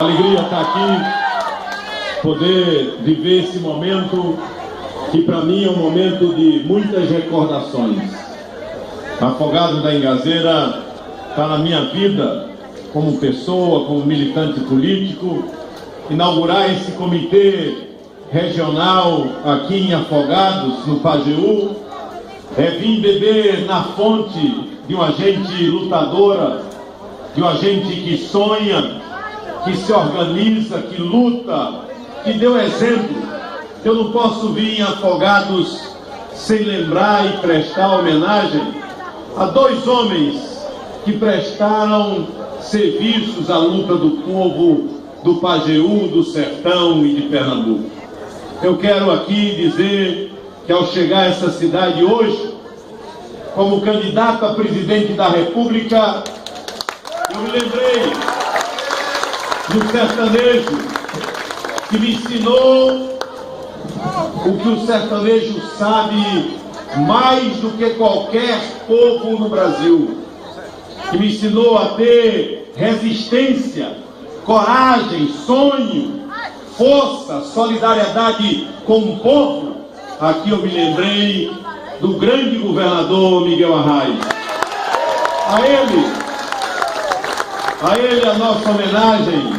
Alegria estar aqui, poder viver esse momento que para mim é um momento de muitas recordações. Afogados da Engazeira está na minha vida como pessoa, como militante político. Inaugurar esse comitê regional aqui em Afogados, no Pajeú, é vir beber na fonte de uma gente lutadora, de uma gente que sonha, que se organiza, que luta, que deu exemplo. Eu não posso vir em Afogados sem lembrar e prestar homenagem a dois homens que prestaram serviços à luta do povo do Pajeú, do Sertão e de Pernambuco. Eu quero aqui dizer que ao chegar a essa cidade hoje, como candidato a presidente da República, eu me lembrei do sertanejo que me ensinou o que o sertanejo sabe mais do que qualquer povo no Brasil, que me ensinou a ter resistência, coragem, sonho, força, solidariedade com o povo. Aqui eu me lembrei do grande governador Miguel Arraes. A ele a nossa homenagem,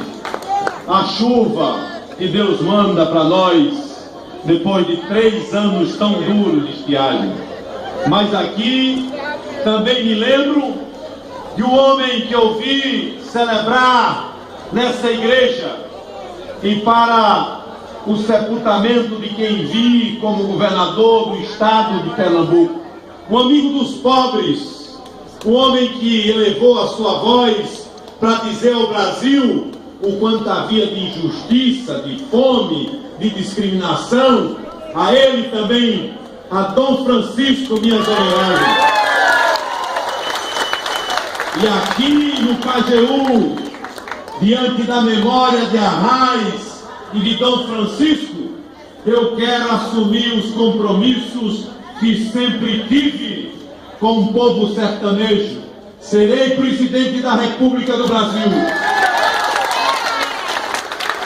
a chuva que Deus manda para nós depois de 3 anos tão duros de estiagem. Mas aqui também me lembro de um homem que eu vi celebrar nessa igreja e para o sepultamento de quem vi como governador do estado de Pernambuco, um amigo dos pobres, um homem que elevou a sua voz para dizer ao Brasil o quanto havia de injustiça, de fome, de discriminação. A ele também, a Dom Francisco, minhas homenagens. E aqui no Pajeú, diante da memória de Arraes e de Dom Francisco, eu quero assumir os compromissos que sempre tive com o povo sertanejo. Serei presidente da República do Brasil.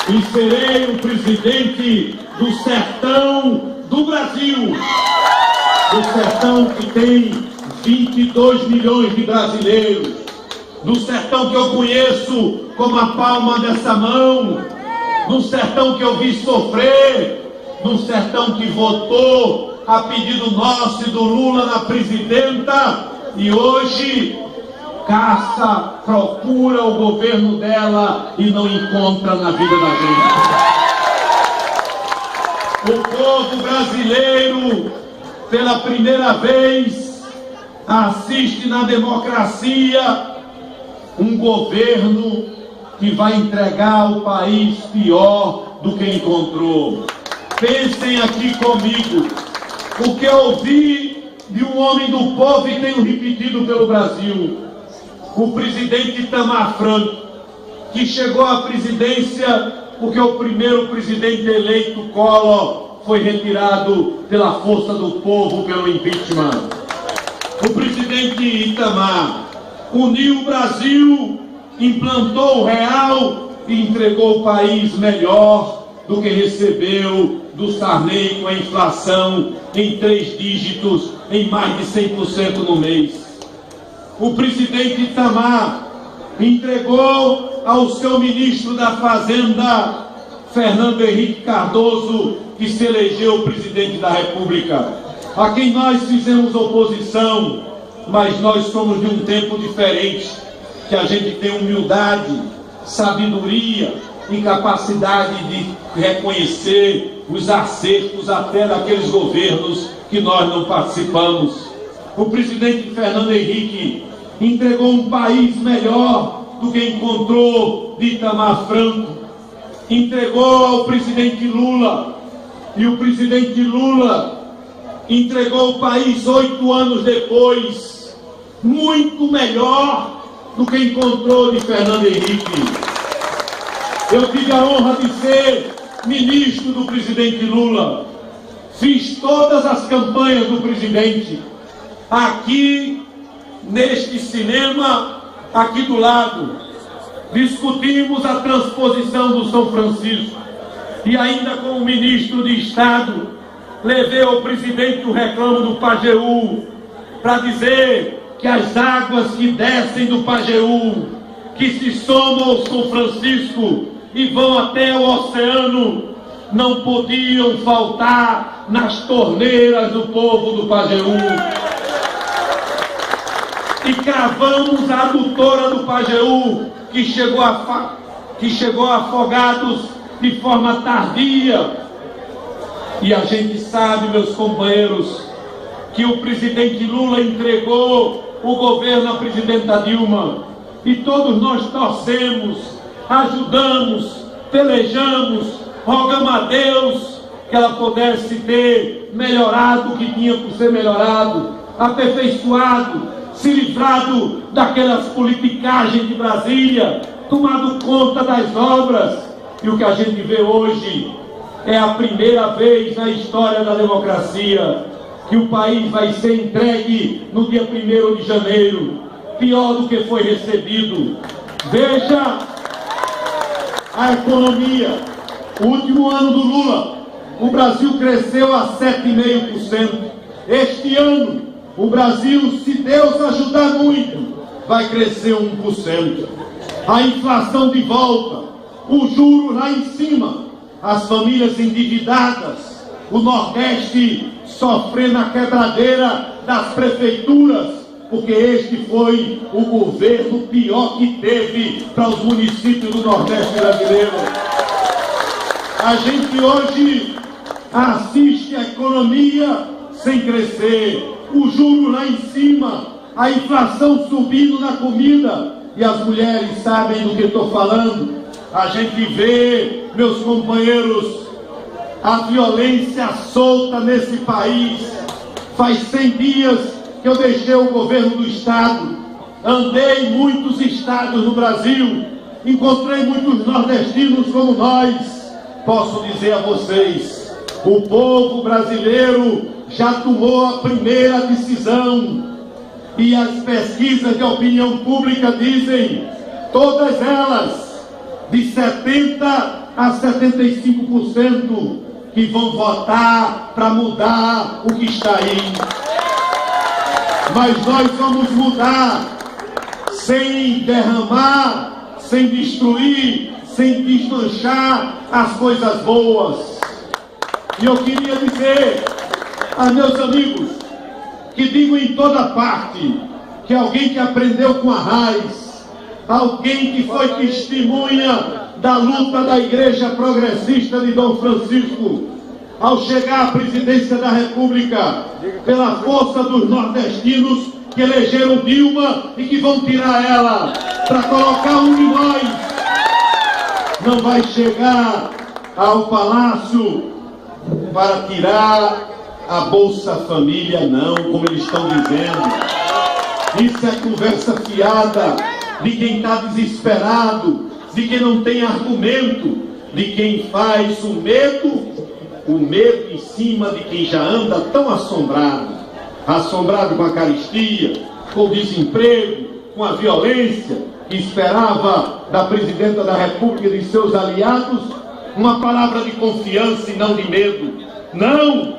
E serei o presidente do sertão do Brasil. Do sertão que tem 22 milhões de brasileiros. Do sertão que eu conheço como a palma dessa mão. Do sertão que eu vi sofrer. Do sertão que votou a pedido nosso e do Lula na presidenta. E hoje caça, procura o governo dela e não encontra na vida da gente. O povo brasileiro, pela primeira vez, assiste na democracia um governo que vai entregar o país pior do que encontrou. Pensem aqui comigo, o que eu ouvi de um homem do povo e tenho repetido pelo Brasil. O presidente Itamar Franco, que chegou à presidência porque o primeiro presidente eleito, Collor, foi retirado pela força do povo, pelo impeachment. O presidente Itamar uniu o Brasil, implantou o real e entregou o país melhor do que recebeu do Sarney com a inflação em 3 dígitos, em mais de 100% no mês. O presidente Itamar entregou ao seu ministro da Fazenda, Fernando Henrique Cardoso, que se elegeu presidente da República, a quem nós fizemos oposição, mas nós somos de um tempo diferente, que a gente tem humildade, sabedoria e capacidade de reconhecer os acertos até daqueles governos que nós não participamos. O presidente Fernando Henrique entregou um país melhor do que encontrou de Itamar Franco. Entregou ao presidente Lula. E o presidente Lula entregou o país 8 anos depois, muito melhor do que encontrou de Fernando Henrique. Eu tive a honra de ser ministro do presidente Lula. Fiz todas as campanhas do presidente. Aqui, neste cinema, aqui do lado, discutimos a transposição do São Francisco, e ainda como ministro de Estado, levei ao presidente o reclamo do Pajeú, para dizer que as águas que descem do Pajeú, que se somam ao São Francisco e vão até o oceano, não podiam faltar nas torneiras do povo do Pajeú. E cravamos a adutora do Pajeú, que chegou a Afogados de forma tardia. E a gente sabe, meus companheiros, que o presidente Lula entregou o governo à presidenta Dilma. E todos nós torcemos, ajudamos, pelejamos, rogamos a Deus que ela pudesse ter melhorado o que tinha por ser melhorado, aperfeiçoado, se livrado daquelas politicagens de Brasília, tomado conta das obras. E o que a gente vê hoje é a primeira vez na história da democracia que o país vai ser entregue no dia 1º de janeiro, pior do que foi recebido. Veja a economia. O último ano do Lula, o Brasil cresceu a 7,5%. Este ano, o Brasil, se Deus ajudar muito, vai crescer 1%. A inflação de volta, o juro lá em cima, as famílias endividadas, o Nordeste sofrendo a quebradeira das prefeituras, porque este foi o governo pior que teve para os municípios do Nordeste brasileiro. A gente hoje assiste a economia sem crescer, o juro lá em cima, a inflação subindo na comida, e as mulheres sabem do que estou falando. A gente vê, meus companheiros, a violência solta nesse país. Faz 100 dias que eu deixei o governo do Estado, andei em muitos estados no Brasil, encontrei muitos nordestinos como nós. Posso dizer a vocês, o povo brasileiro já tomou a primeira decisão, e as pesquisas de opinião pública dizem, todas elas, de 70% a 75%, que vão votar para mudar o que está aí. Mas nós vamos mudar sem derramar, sem destruir, sem desmanchar as coisas boas. E eu queria dizer a meus amigos que digo em toda parte que alguém que aprendeu com a raiz, alguém que foi testemunha da luta da Igreja Progressista de Dom Francisco, ao chegar à presidência da República, pela força dos nordestinos que elegeram Dilma e que vão tirar ela para colocar um de nós, não vai chegar ao palácio para tirar a Bolsa Família, não, como eles estão dizendo. Isso é conversa fiada de quem está desesperado, de quem não tem argumento, de quem faz o medo em cima de quem já anda tão assombrado com a carestia, com o desemprego, com a violência, que esperava da presidenta da República e de seus aliados uma palavra de confiança e não de medo. Não!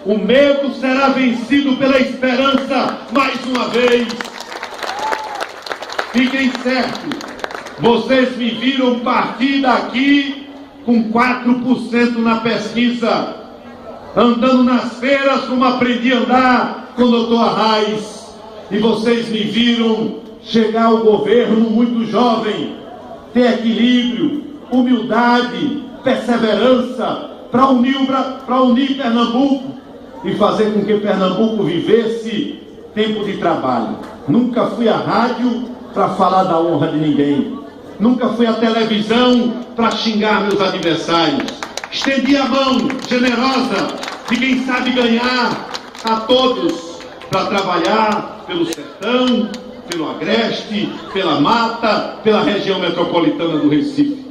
O medo será vencido pela esperança mais uma vez. Fiquem certos, vocês me viram partir daqui com 4% na pesquisa, andando nas feiras como aprendi a andar com o doutor Arraes, e vocês me viram chegar ao governo muito jovem, ter equilíbrio, humildade, perseverança, para unir Pernambuco e fazer com que Pernambuco vivesse tempo de trabalho. Nunca fui à rádio para falar da honra de ninguém. Nunca fui à televisão para xingar meus adversários. Estendi a mão generosa de quem sabe ganhar a todos para trabalhar pelo sertão, pelo agreste, pela mata, pela região metropolitana do Recife.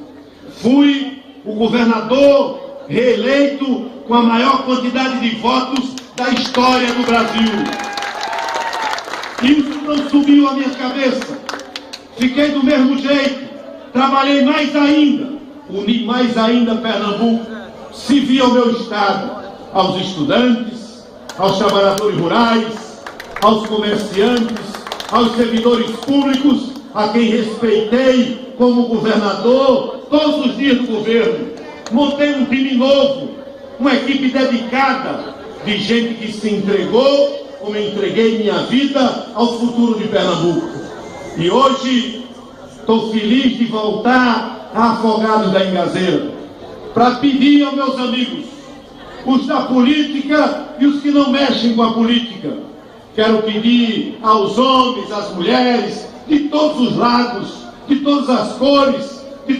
Fui o governador reeleito com a maior quantidade de votos da história do Brasil. Isso não subiu à minha cabeça. Fiquei do mesmo jeito, trabalhei mais ainda, uni mais ainda Pernambuco, servi ao meu estado, aos estudantes, aos trabalhadores rurais, aos comerciantes, aos servidores públicos, a quem respeitei como governador todos os dias do governo. Montei um time novo, uma equipe dedicada de gente que se entregou, como eu entreguei minha vida ao futuro de Pernambuco. E hoje estou feliz de voltar a Afogados da Ingazeira para pedir aos meus amigos, os da política e os que não mexem com a política. Quero pedir aos homens, às mulheres, de todos os lados, de todas as cores, de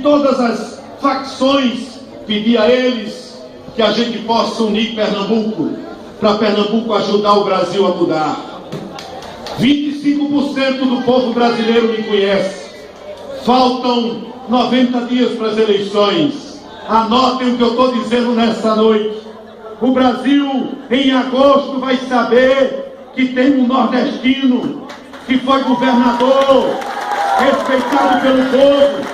todas as facções, pedir a eles que a gente possa unir Pernambuco, para Pernambuco ajudar o Brasil a mudar. 25% do povo brasileiro me conhece. Faltam 90 dias para as eleições. Anotem o que eu estou dizendo nessa noite. O Brasil, em agosto, vai saber que tem um nordestino que foi governador, respeitado pelo povo,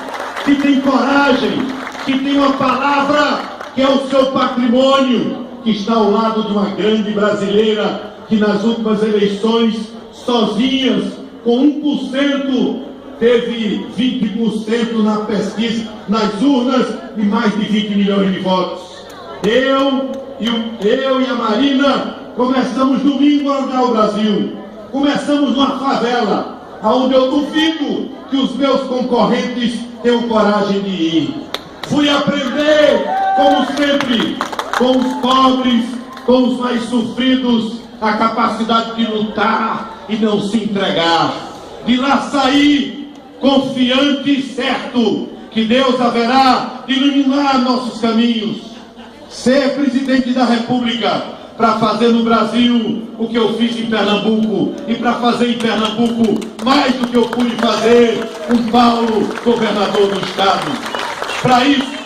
que tem coragem, que tem uma palavra que é o seu patrimônio, que está ao lado de uma grande brasileira que nas últimas eleições, sozinhas, com 1%, teve 20% na pesquisa, nas urnas, e mais de 20 milhões de votos. Eu e a Marina começamos domingo a andar o Brasil. Começamos numa favela, onde eu duvido que os meus concorrentes tenham coragem de ir. Fui aprender, como sempre, com os pobres, com os mais sofridos, a capacidade de lutar e não se entregar. De lá sair confiante e certo que Deus haverá de iluminar nossos caminhos. Ser presidente da República para fazer no Brasil o que eu fiz em Pernambuco, e para fazer em Pernambuco mais do que eu pude fazer com Paulo, governador do estado. Para isso,